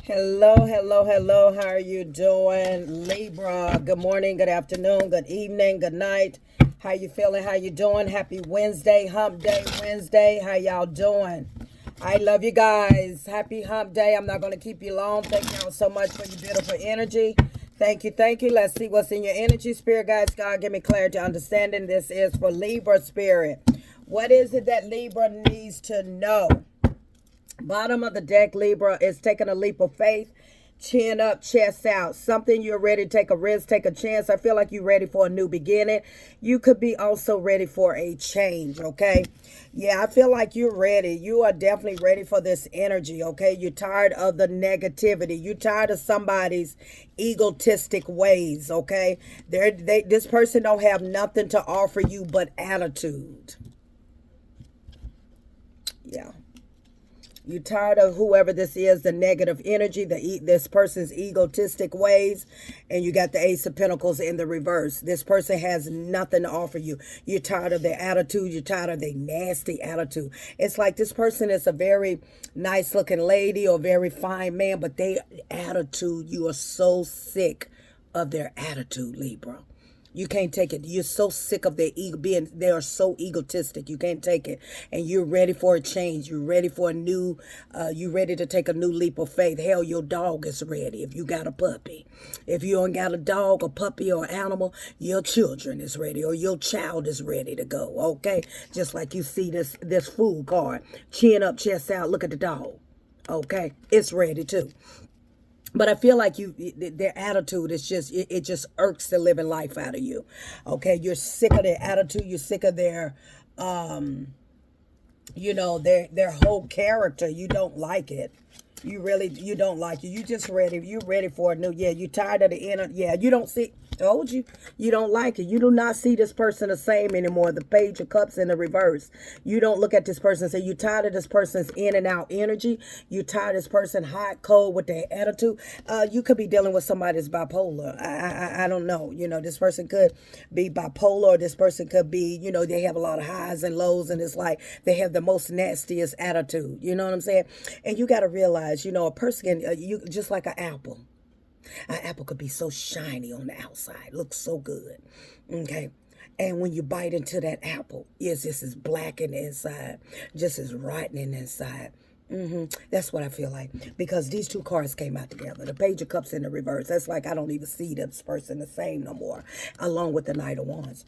Hello, hello, hello. How are you doing, Libra? Good morning, good afternoon, good evening, good night. How you feeling? How you doing? Happy Wednesday, Hump Day Wednesday. How y'all doing? I love you guys. Happy Hump Day. I'm not going to keep you long. Thank y'all so much for your beautiful energy. Thank you, thank you. Let's see what's in your energy. Spirit guides, God, give me clarity, understanding. This is for Libra spirit. What is it that Libra needs to know? Bottom of the deck, Libra, is taking a leap of faith. Chin up, chest out. Something you're ready to take a risk, take a chance. I feel like you're ready for a new beginning. You could be also ready for a change, okay? Yeah, I feel like you're ready. You are definitely ready for this energy, okay? You're tired of the negativity. You're tired of somebody's egotistic ways, okay? This person don't have nothing to offer you but attitude. Yeah. You tired of whoever this is, the negative energy, this person's egotistic ways, and you got the Ace of Pentacles in the reverse. This person has nothing to offer you. You're tired of their attitude. You're tired of their nasty attitude. It's like this person is a very nice looking lady or very fine man, but their attitude, you are so sick of their attitude, Libra. You can't take it. You're so sick of their ego being, they are so egotistic. You can't take it. And you're ready for a change. You're ready for a new, you're ready to take a new leap of faith. Hell, your dog is ready if you got a puppy. If you don't got a dog, a puppy, or animal, your children is ready or your child is ready to go. Okay? Just like you see this fool card. Chin up, chest out, look at the dog. Okay? It's ready too. But I feel like their attitude is just, it just irks the living life out of you. Okay, you're sick of their attitude. You're sick of their, their whole character. You don't like it. You don't like it. You just ready. You ready for a new, yeah, you tired of the inner, yeah, you don't see, told you, you don't like it. You do not see this person the same anymore. The Page of Cups in the reverse. You don't look at this person and say, you tired of this person's in and out energy. You tired of this person hot, cold with their attitude. You could be dealing with somebody that's bipolar. I don't know. This person could be bipolar. Or this person could be, they have a lot of highs and lows, and it's like they have the most nastiest attitude. You know what I'm saying? And you got to realize, a person can, you just like an apple. An apple could be so shiny on the outside, looks so good. Okay. And when you bite into that apple, it's just as black in the inside, just as rotten in the inside. That's what I feel like. Because these two cards came out together. The Page of Cups in the reverse. That's like I don't even see this person the same no more. Along with the Knight of Wands.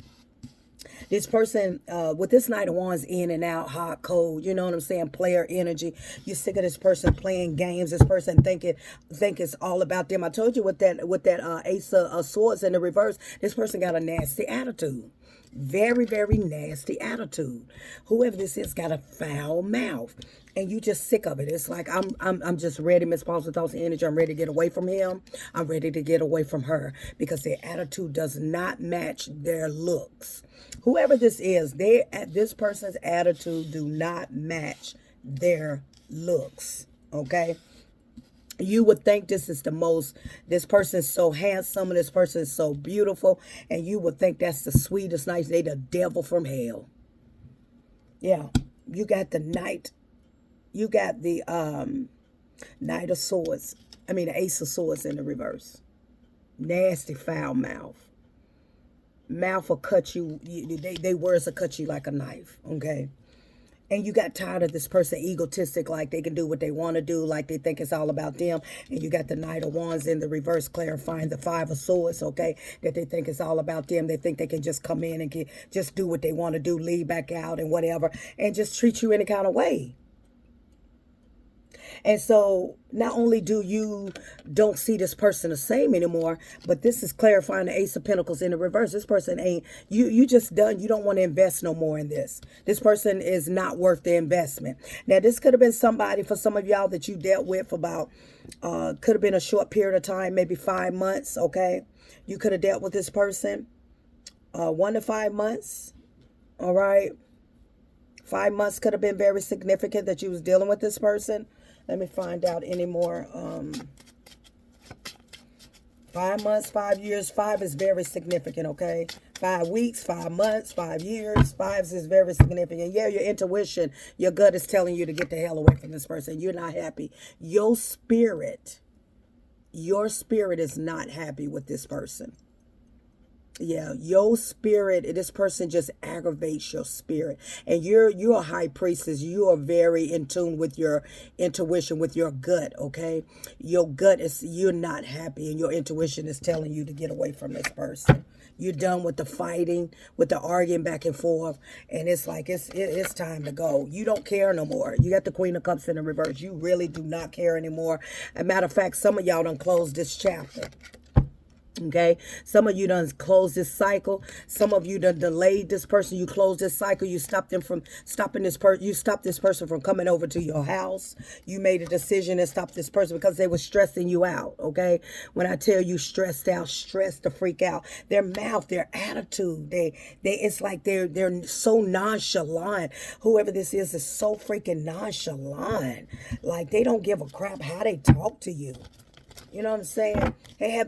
This person, with this Knight of Wands in and out, hot, cold, you know what I'm saying? Player energy. You're sick of this person playing games. This person think it's all about them. I told you with that Ace of Swords in the reverse, this person got a nasty attitude. Very, very nasty attitude. Whoever this is got a foul mouth. And you just sick of it. It's like I'm just ready, Miss Positive Thoughts and Energy. I'm ready to get away from him. I'm ready to get away from her because their attitude does not match their looks. Whoever this is, this person's attitude do not match their looks. Okay? You would think this person's so handsome and this person is so beautiful, and you would think that's the sweetest, nice, they the devil from hell. Yeah, you got the Knight of Swords. I mean, the Ace of Swords in the reverse. Nasty, foul mouth. Mouth will cut you. They words will cut you like a knife. Okay. And you got tired of this person egotistic, like they can do what they want to do, like they think it's all about them. And you got the Knight of Wands in the reverse, clarifying the Five of Swords, okay? That they think it's all about them. They think they can just come in and just do what they want to do, leave back out and whatever, and just treat you any kind of way. And so not only do you don't see this person the same anymore, but this is clarifying the Ace of Pentacles in the reverse. This person ain't, you just done, you don't want to invest no more in this. This person is not worth the investment. Now, this could have been somebody, for some of y'all, that you dealt with for about, could have been a short period of time, maybe 5 months, okay? You could have dealt with this person 1 to 5 months, all right? 5 months could have been very significant that you was dealing with this person. Let me find out any more. 5 months, 5 years. 5 is very significant, okay? 5 weeks, 5 months, 5 years. 5 is very significant. Yeah, your intuition, your gut is telling you to get the hell away from this person. You're not happy. Your spirit your spirit is not happy with this person. Yeah, your spirit, this person just aggravates your spirit. And you're a high priestess. You are very in tune with your intuition, with your gut, okay? Your gut is, you're not happy, and your intuition is telling you to get away from this person. You're done with the fighting, with the arguing back and forth, and it's like it's time to go. You don't care no more. You got the Queen of Cups in the reverse. You really do not care anymore. As a matter of fact, some of y'all done closed this chapter. Okay, some of you done closed this cycle. Some of you done delayed this person. You closed this cycle. You stopped them from stopping this person. You stopped this person from coming over to your house. You made a decision to stop this person because they were stressing you out. Okay, when I tell you stressed out, stressed to freak out. Their mouth, their attitude, it's like they're so nonchalant. Whoever this is so freaking nonchalant. Like they don't give a crap how they talk to you. You know what I'm saying?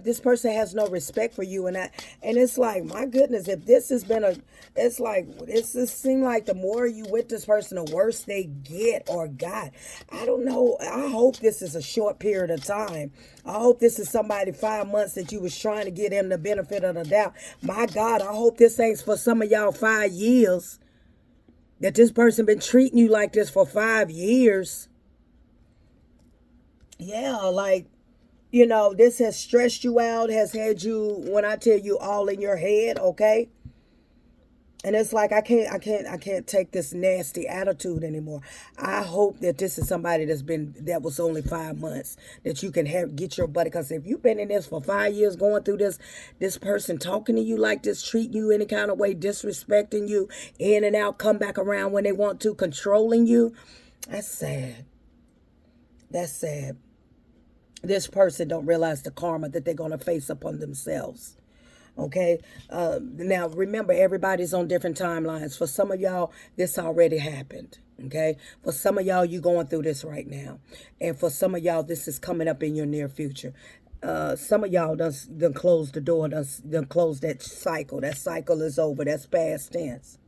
This person has no respect for you, and it's like, my goodness, if this has been it's like, it's just seem like the more you with this person, the worse they get or got. I don't know. I hope this is a short period of time. I hope this is somebody 5 months that you was trying to give them the benefit of the doubt. My God, I hope this ain't for some of y'all 5 years. That this person been treating you like this for 5 years. Yeah, like, this has stressed you out, has had you, when I tell you, all in your head, okay? And it's like, I can't take this nasty attitude anymore. I hope that this is somebody that was only 5 months, that you can get your buddy. Because if you've been in this for 5 years, going through this person talking to you like this, treating you any kind of way, disrespecting you, in and out, come back around when they want to, controlling you, that's sad. That's sad. This person don't realize the karma that they're going to face upon themselves. Okay. Now, remember, everybody's on different timelines. For some of y'all, this already happened. Okay. For some of y'all, you going through this right now. And for some of y'all, this is coming up in your near future. Some of y'all done closed the door, done closed that cycle. That cycle is over. That's past tense.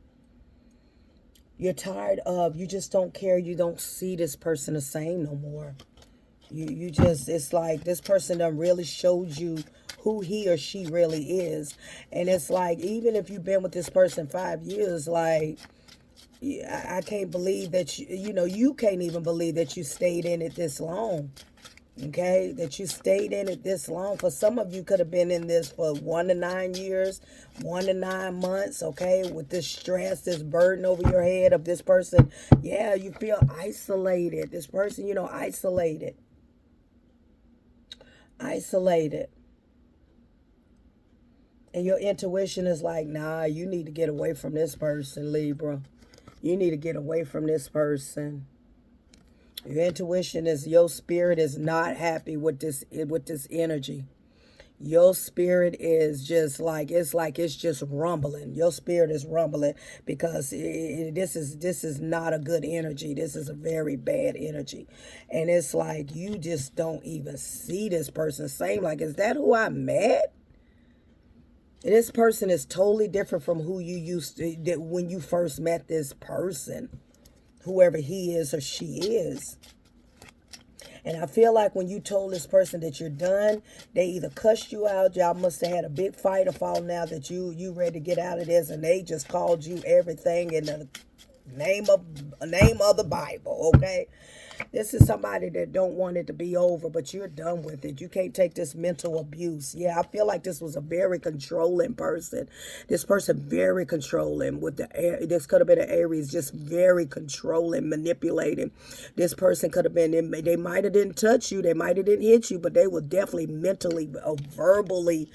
You're tired of, you just don't care. You don't see this person the same no more. You just, it's like this person done really showed you who he or she really is. And it's like, even if you've been with this person 5 years, like, I can't believe that, you can't even believe that you stayed in it this long. Okay, that you stayed in it this long. For some of you could have been in this for 1 to 9 years, 1 to 9 months, okay, with this stress, this burden over your head of this person. Yeah, you feel isolated. This person, isolated. Isolated. And your intuition is like, nah, you need to get away from this person, Libra. You need to get away from this person. Your intuition is, your spirit is not happy with this energy. Your spirit is just like, it's just rumbling. Your spirit is rumbling because this is not a good energy. This is a very bad energy. And it's like, you just don't even see this person. Same like, is that who I met? This person is totally different from who you used to, when you first met this person, whoever he is or she is. And I feel like when you told this person that you're done, they either cussed you out, y'all must have had a big fight or falling out, that you ready to get out of this, and they just called you everything in the name of the Bible, okay? This is somebody that don't want it to be over, but you're done with it. You can't take this mental abuse. Yeah, I feel like this was a very controlling person. This person very controlling with this could have been an Aries, just very controlling, manipulating. This person could have been, they might have didn't touch you, they might have didn't hit you, but they were definitely mentally, verbally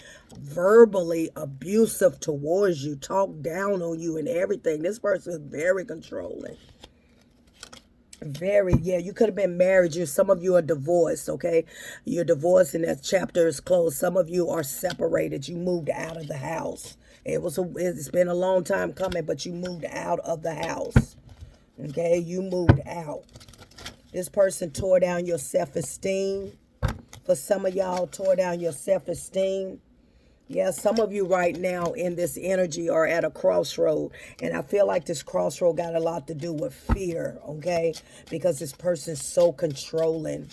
abusive towards you, talk down on you and everything. This person is very controlling. You could have been married. Some of you are divorced, okay? You're divorced and that chapter is closed. Some of you are separated. You moved out of the house. It's been a long time coming, but you moved out of the house, okay? You moved out. This person tore down your self-esteem. For some of y'all, tore down your self-esteem. Yeah, some of you right now in this energy are at a crossroad. And I feel like this crossroad got a lot to do with fear, okay? Because this person's so controlling.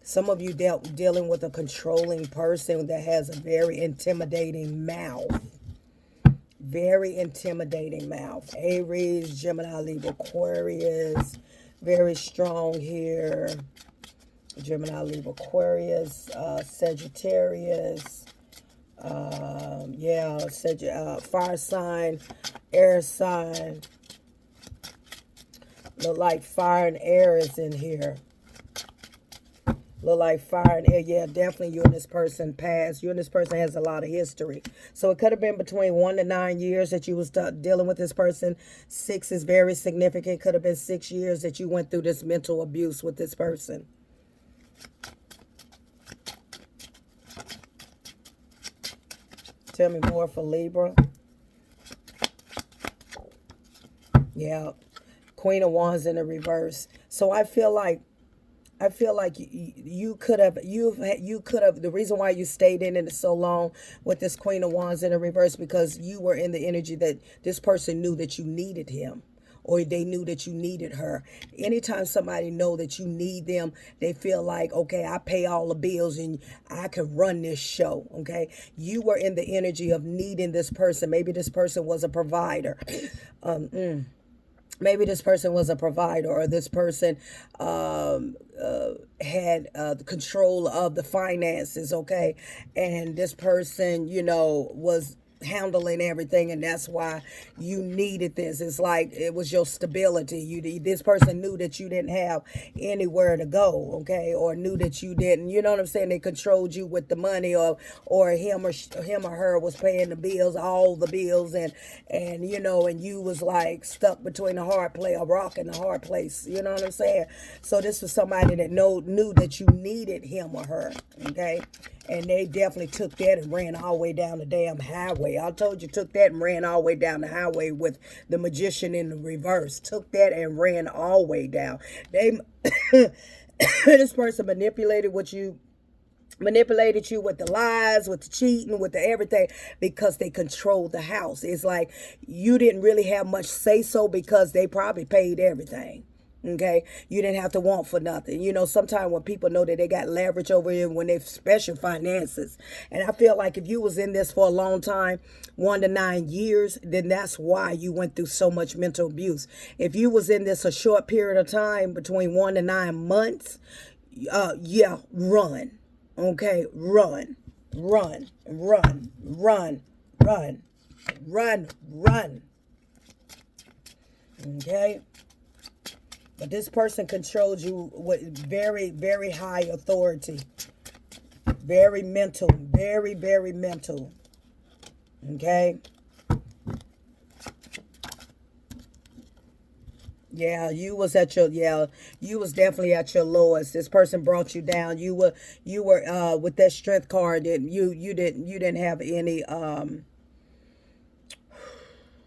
Some of you dealing with a controlling person that has a very intimidating mouth. Very intimidating mouth. Aries, Gemini, Libra, Aquarius. Very strong here. Gemini, Libra, Aquarius, Sagittarius. Fire sign, air sign. Look like fire and air is in here. Look like fire and air. Yeah, definitely you and this person past. You and this person has a lot of history. So it could have been between 1 to 9 years that you was dealing with this person. 6 is very significant. Could have been 6 years that you went through this mental abuse with this person. Tell me more for Libra. Yeah. Queen of Wands in the reverse. So I feel like you could have, the reason why you stayed in it so long with this Queen of Wands in the reverse, because you were in the energy that this person knew that you needed him, or they knew that you needed her. Anytime somebody know that you need them, they feel like, okay, I pay all the bills and I can run this show, okay? You were in the energy of needing this person. Maybe this person was a provider. Maybe this person was a provider, or this person had the control of the finances, okay? And this person, was handling everything, and that's why you needed this. It's like it was your stability. This person knew that you didn't have anywhere to go, okay, or knew that you didn't, you know what I'm saying? They controlled you with the money, or him or her was paying the bills, all the bills, and you was like stuck between a rock and a hard place. You know what I'm saying? So this was somebody that knew that you needed him or her, okay? And they definitely took that and ran all the way down the damn highway. I told you, took that and ran all the way down the highway with the Magician in the reverse. Took that and ran all the way down. This person manipulated you with the lies, with the cheating, with the everything, because they controlled the house. It's like you didn't really have much say so, because they probably paid everything. Okay, you didn't have to want for nothing. Sometimes when people know that they got leverage over you, when they special finances. And I feel like if you was in this for a long time, 1 to 9 years, then that's why you went through so much mental abuse. If you was in this a short period of time, between 1 to 9 months, run. Okay, run. Okay. But this person controls you with very, very high authority. Very mental. Very, very mental. Okay? Yeah, you was definitely at your lowest. This person brought you down. You were with that strength card, and you didn't have any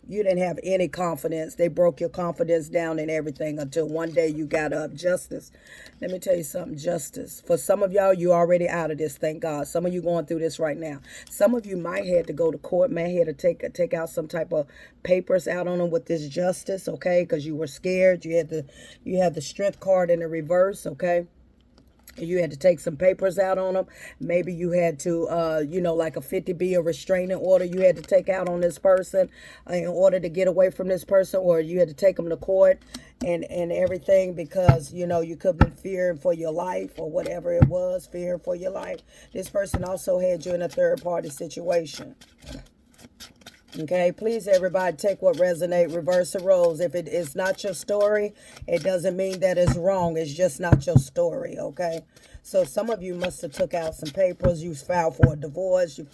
you didn't have any confidence. They broke your confidence down and everything, until one day you got up. Justice. Let me tell you something. Justice. For some of y'all, you already out of this, thank God. Some of you going through this right now. Some of you might have to go to court, might have to take out some type of papers out on them with this justice, okay? Because you were scared. You had the strength card in the reverse, okay? You had to take some papers out on them. Maybe you had to, like a 50B, a restraining order you had to take out on this person in order to get away from this person, or you had to take them to court and everything, because, you could have been fearing for your life, or whatever it was, fearing for your life. This person also had you in a third-party situation. Okay, please, everybody, take what resonate, reverse the roles. If it is not your story, it doesn't mean that it's wrong. It's just not your story, okay? So some of you must have took out some papers. You filed for a divorce. You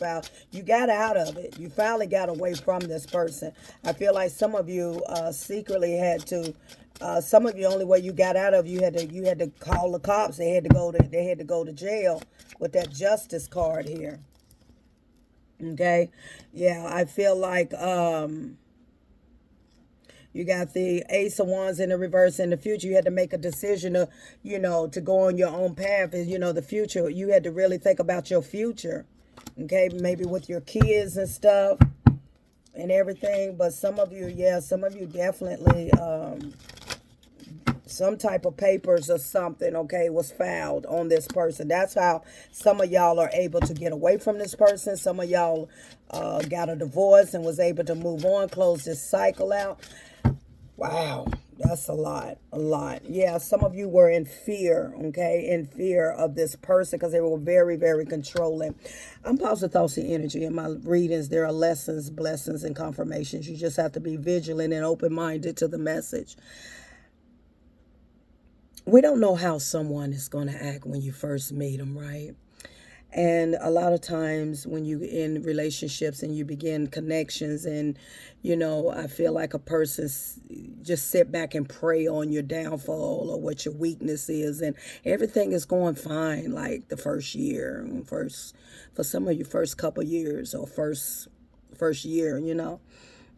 got out of it. You finally got away from this person. I feel like some of you secretly had to. Some of you, only way you got out of, you had to call the cops. They had to go to jail with that justice card here. Okay, yeah, I feel like you got the Ace of Wands in the reverse. In the future, you had to make a decision to, to go on your own path. The future, you had to really think about your future. Okay, maybe with your kids and stuff and everything. But some of you definitely some type of papers or something, okay, was filed on this person. That's how some of y'all are able to get away from this person. Some of y'all got a divorce and was able to move on, close this cycle out. Wow, that's a lot, a lot. Yeah, some of you were in fear, okay, in fear of this person because they were very, very controlling. I'm positive thoughts and energy. In my readings, there are lessons, blessings, and confirmations. You just have to be vigilant and open-minded to the message. We don't know how someone is going to act when you first meet them, right? And a lot of times when you in relationships and you begin connections and, I feel like a person just sit back and pray on your downfall or what your weakness is. And everything is going fine like the first year, for some of you, first couple years or first year.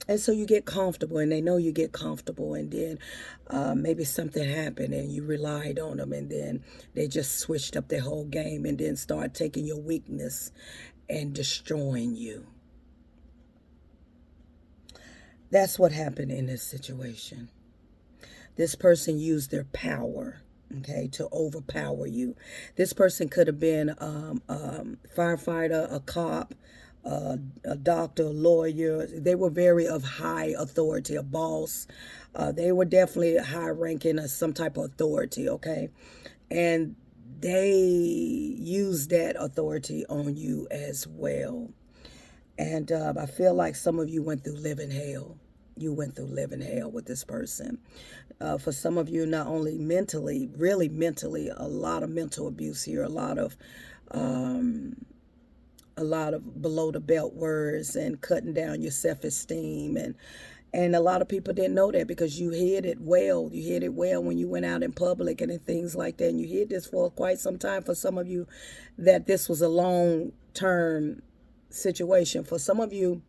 And so you get comfortable and they know you get comfortable, and then maybe something happened and you relied on them, and then they just switched up their whole game and then start taking your weakness and destroying you. That's what happened in this situation. This person used their power, okay, to overpower you. This person could have been a firefighter, a cop, a doctor, a lawyer. They were very of high authority, a boss. They were definitely high ranking as some type of authority, okay? And they used that authority on you as well. And I feel like some of you went through living hell. You went through living hell with this person. For some of you, not only mentally, really mentally, a lot of mental abuse here, a lot of below the belt words and cutting down your self-esteem, and a lot of people didn't know that because you hid it well. You hid it well when you went out in public and things like that. And you hid this for quite some time. For some of you, that this was a long-term situation. For some of you,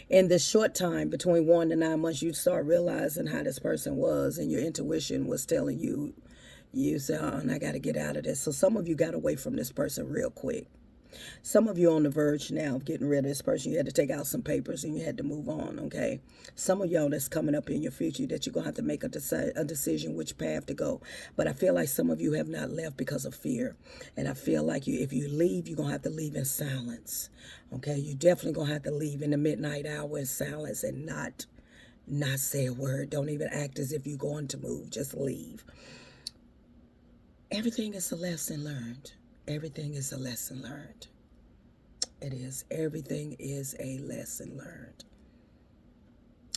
in this short time between 1 to 9 months, you start realizing how this person was, and your intuition was telling you, say, oh, I got to get out of this. So some of you got away from this person real quick. Some of you on the verge now of getting rid of this person. You had to take out some papers and you had to move on, okay? Some of y'all that's coming up in your future that you're going to have to make a decision which path to go. But I feel like some of you have not left because of fear. And I feel like if you leave, you're going to have to leave in silence, okay? You're definitely going to have to leave in the midnight hour in silence and not say a word. Don't even act as if you're going to move. Just leave. Everything is a lesson learned. Everything is a lesson learned. It is. Everything is a lesson learned.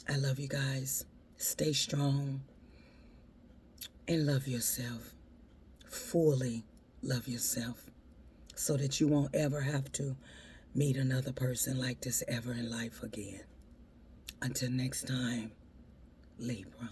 I love you guys. Stay strong and love yourself. Fully love yourself so that you won't ever have to meet another person like this ever in life again. Until next time, Libra.